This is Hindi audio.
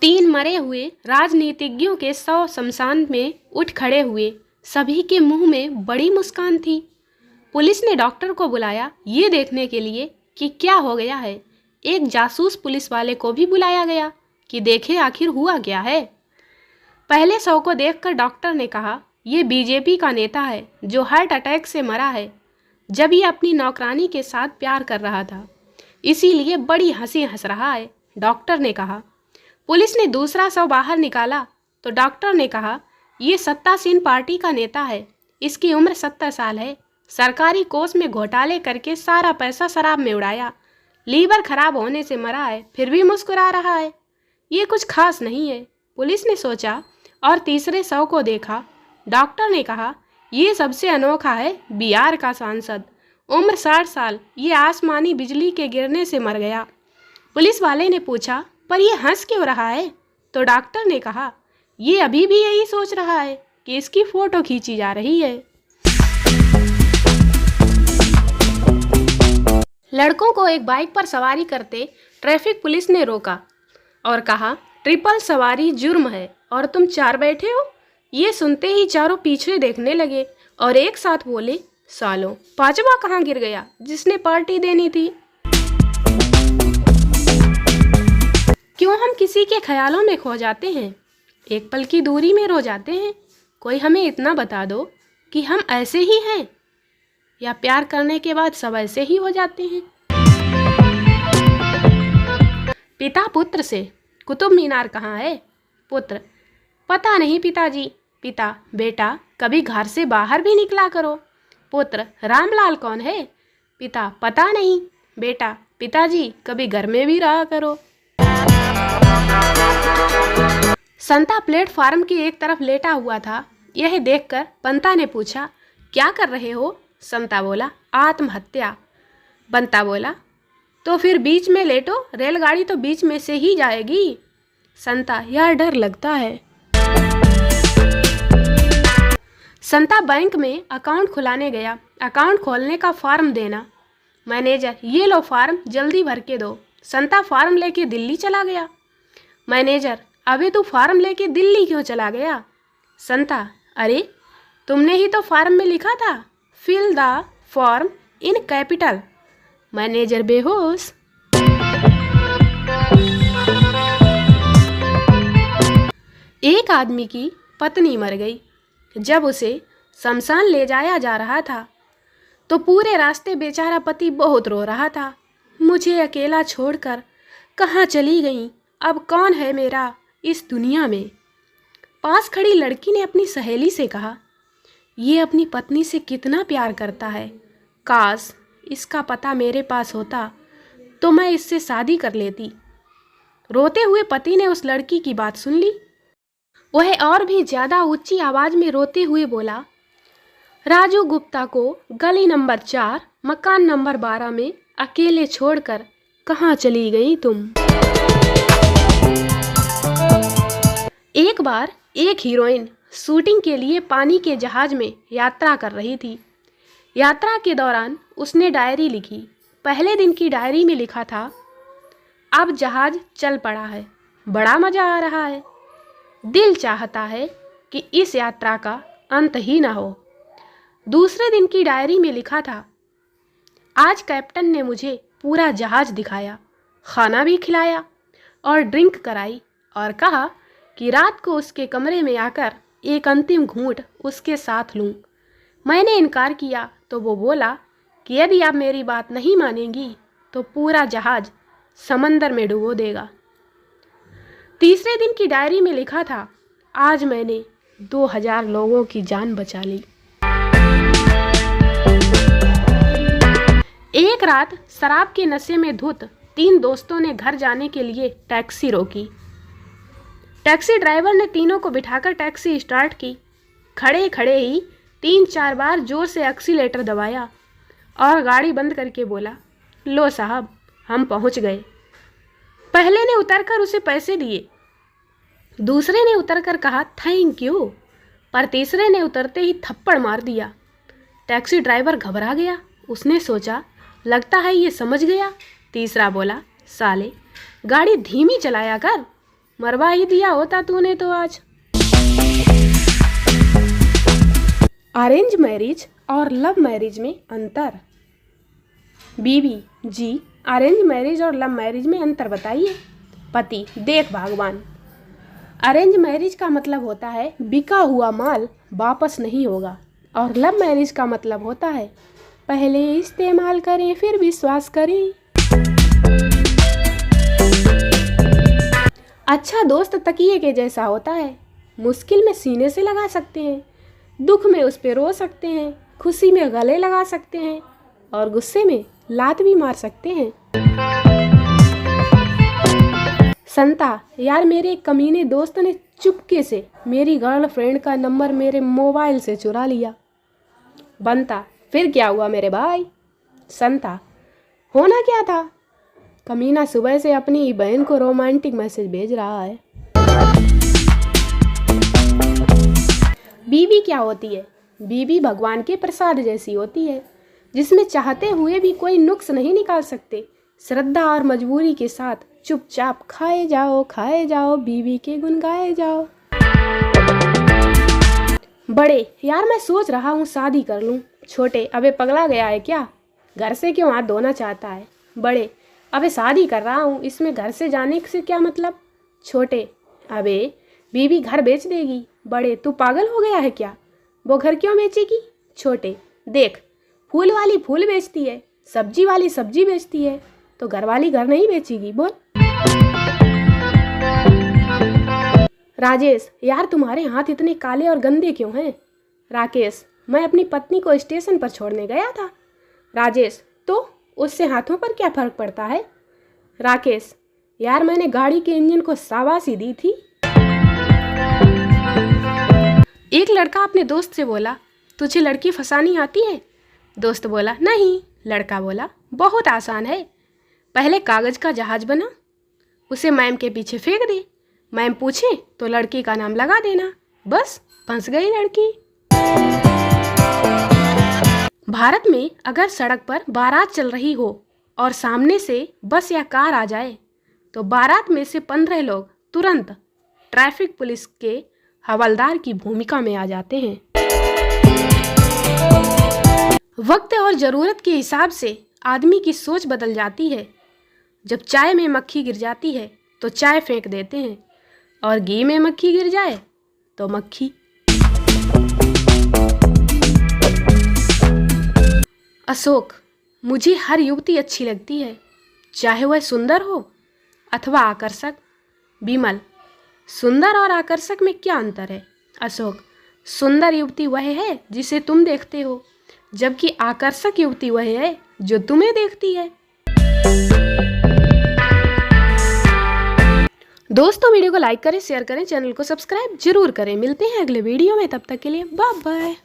तीन मरे हुए राजनीतिज्ञों के 100 शमशान में उठ खड़े हुए। सभी के मुंह में बड़ी मुस्कान थी। पुलिस ने डॉक्टर को बुलाया ये देखने के लिए कि क्या हो गया है। एक जासूस पुलिस वाले को भी बुलाया गया कि देखे आखिर हुआ क्या है। पहले शव को देखकर डॉक्टर ने कहा, ये बीजेपी का नेता है जो हार्ट अटैक से मरा है जब ये अपनी नौकरानी के साथ प्यार कर रहा था, इसीलिए बड़ी हंसी हंस रहा है, डॉक्टर ने कहा। पुलिस ने दूसरा शव बाहर निकाला तो डॉक्टर ने कहा, ये सत्तासीन पार्टी का नेता है, इसकी उम्र 70 साल है, सरकारी कोष में घोटाले करके सारा पैसा शराब में उड़ाया, लीवर खराब होने से मरा है, फिर भी मुस्कुरा रहा है, ये कुछ खास नहीं है। पुलिस ने सोचा और तीसरे शव को देखा। डॉक्टर ने कहा, ये सबसे अनोखा है, बिहार का सांसद, उम्र 60 साल, ये आसमानी बिजली के गिरने से मर गया। पुलिस वाले ने पूछा, पर ये हंस क्यों रहा है? तो डॉक्टर ने कहा, ये अभी भी यही सोच रहा है कि इसकी फोटो खींची जा रही है। लड़कों को एक बाइक पर सवारी करते ट्रैफिक पुलिस ने रोका और कहा, ट्रिपल सवारी जुर्म है और तुम 4 बैठे हो। ये सुनते ही चारों पीछे देखने लगे और एक साथ बोले, सालों, 5वां कहाँ गिर गया जिसने पार्टी देनी थी। क्यों हम किसी के ख्यालों में खो जाते हैं, एक पल की दूरी में रो जाते हैं। कोई हमें इतना बता दो कि हम ऐसे ही हैं या प्यार करने के बाद सब ऐसे ही हो जाते हैं। पिता पुत्र से, कुतुब मीनार कहाँ है? पुत्र, पता नहीं पिताजी। पिता, बेटा कभी घर से बाहर भी निकला करो। पुत्र, रामलाल कौन है? पिता, पता नहीं। बेटा, पिताजी कभी घर में भी रहा करो। संता प्लेटफार्म की एक तरफ लेटा हुआ था। यह देखकर बंता ने पूछा, क्या कर रहे हो? संता बोला, आत्महत्या। बंता बोला, तो फिर बीच में लेटो, रेलगाड़ी तो बीच में से ही जाएगी। संता, यार डर लगता है। संता बैंक में अकाउंट खुलाने गया। अकाउंट खोलने का फॉर्म देना। मैनेजर, ये लो फॉर्म, जल्दी भर के दो। संता फॉर्म लेके दिल्ली चला गया। मैनेजर, अबे तू फॉर्म लेके दिल्ली क्यों चला गया? संता, अरे तुमने ही तो फॉर्म में लिखा था, fill the form in capital. Manager बेहोश। एक आदमी की पत्नी मर गई। जब उसे शमशान ले जाया जा रहा था तो पूरे रास्ते बेचारा पति बहुत रो रहा था। मुझे अकेला छोड़कर कहाँ चली गई, अब कौन है मेरा इस दुनिया में? पास खड़ी लड़की ने अपनी सहेली से कहा, ये अपनी पत्नी से कितना प्यार करता है, काश इसका पता मेरे पास होता तो मैं इससे शादी कर लेती। रोते हुए पति ने उस लड़की की बात सुन ली। वह और भी ज़्यादा ऊंची आवाज़ में रोते हुए बोला, राजू गुप्ता को गली नंबर 4 मकान नंबर 12 में अकेले छोड़कर कहाँ चली गई तुम? एक बार एक हीरोइन शूटिंग के लिए पानी के जहाज में यात्रा कर रही थी। यात्रा के दौरान उसने डायरी लिखी। पहले दिन की डायरी में लिखा था, अब जहाज चल पड़ा है, बड़ा मज़ा आ रहा है, दिल चाहता है कि इस यात्रा का अंत ही ना हो। दूसरे दिन की डायरी में लिखा था, आज कैप्टन ने मुझे पूरा जहाज दिखाया, खाना भी खिलाया और ड्रिंक कराई और कहा कि रात को उसके कमरे में आकर एक अंतिम घूंट उसके साथ लूं। मैंने इनकार किया तो वो बोला कि यदि आप मेरी बात नहीं मानेंगी तो पूरा जहाज समंदर में डुबो देगा। तीसरे दिन की डायरी में लिखा था, आज मैंने 2000 लोगों की जान बचा ली। एक रात शराब के नशे में धुत 3 दोस्तों ने घर जाने के लिए टैक्सी रोकी। टैक्सी ड्राइवर ने तीनों को बिठाकर टैक्सी स्टार्ट की। खड़े खड़े ही 3-4 बार जोर से एक्सीलेटर दबाया और गाड़ी बंद करके बोला, लो साहब, हम पहुंच गए। पहले ने उतरकर उसे पैसे दिए, दूसरे ने उतरकर कहा थैंक यू, पर तीसरे ने उतरते ही थप्पड़ मार दिया। टैक्सी ड्राइवर घबरा गया। उसने सोचा, लगता है ये समझ गया। तीसरा बोला, साले गाड़ी धीमी चलाया कर। मरवा ही दिया होता तूने तो आज। अरेंज मैरिज और लव मैरिज में अंतर। बीवी जी, अरेंज मैरिज और लव मैरिज में अंतर बताइए। पति, देख भगवान, अरेंज मैरिज का मतलब होता है बिका हुआ माल वापस नहीं होगा, और लव मैरिज का मतलब होता है पहले इस्तेमाल करें फिर विश्वास करें। अच्छा दोस्त तकिए के जैसा होता है, मुश्किल में सीने से लगा सकते हैं, दुख में उस पे रो सकते हैं, खुशी में गले लगा सकते हैं, और गुस्से में लात भी मार सकते हैं। संता, यार मेरे एक कमीने दोस्त ने चुपके से मेरी गर्लफ्रेंड का नंबर मेरे मोबाइल से चुरा लिया। बनता, फिर क्या हुआ मेरे भाई? संता, होना क्या था, कमीना सुबह से अपनी बहन को रोमांटिक मैसेज भेज रहा है। बीवी क्या होती है? बीवी भगवान के प्रसाद जैसी होती है, जिसमें चाहते हुए भी कोई नुक्स नहीं निकाल सकते। श्रद्धा और मजबूरी के साथ चुपचाप खाए जाओ, बीवी के गुण गाए जाओ। बड़े, यार मैं सोच रहा हूँ शादी कर लूँ। छोटे, अबे पगला गया है क्या, घर से क्यों हाथ धोना चाहता है? बड़े, अबे शादी कर रहा हूँ, इसमें घर से जाने से क्या मतलब? छोटे, अबे बीवी घर बेच देगी। बड़े, तू पागल हो गया है क्या, वो घर क्यों बेचेगी? छोटे, देख, फूल वाली फूल बेचती है, सब्जी वाली सब्जी बेचती है, तो घर वाली घर नहीं बेचेगी, बोल। राजेश, यार तुम्हारे हाथ इतने काले और गंदे क्यों हैं? राकेश, मैं अपनी पत्नी को स्टेशन पर छोड़ने गया था। राजेश, तो उससे हाथों पर क्या फर्क पड़ता है? राकेश, यार मैंने गाड़ी के इंजन को शाबाशी दी थी। एक लड़का अपने दोस्त से बोला, तुझे लड़की फंसानी आती है? दोस्त बोला, नहीं। लड़का बोला, बहुत आसान है, पहले कागज का जहाज बना, उसे मैम के पीछे फेंक दे, मैम पूछे तो लड़की का नाम लगा देना, बस फंस गई लड़की। भारत में अगर सड़क पर बारात चल रही हो और सामने से बस या कार आ जाए तो बारात में से 15 लोग तुरंत ट्रैफिक पुलिस के हवलदार की भूमिका में आ जाते हैं। वक्त और ज़रूरत के हिसाब से आदमी की सोच बदल जाती है। जब चाय में मक्खी गिर जाती है तो चाय फेंक देते हैं, और घी में मक्खी गिर जाए तो मक्खी। अशोक, मुझे हर युवती अच्छी लगती है, चाहे वह सुंदर हो अथवा आकर्षक। विमल, सुंदर और आकर्षक में क्या अंतर है? अशोक, सुंदर युवती वह है जिसे तुम देखते हो, जबकि आकर्षक युवती वह है जो तुम्हें देखती है। दोस्तों, वीडियो को लाइक करें, शेयर करें, चैनल को सब्सक्राइब जरूर करें। मिलते हैं अगले वीडियो में, तब तक के लिए बाय बाय।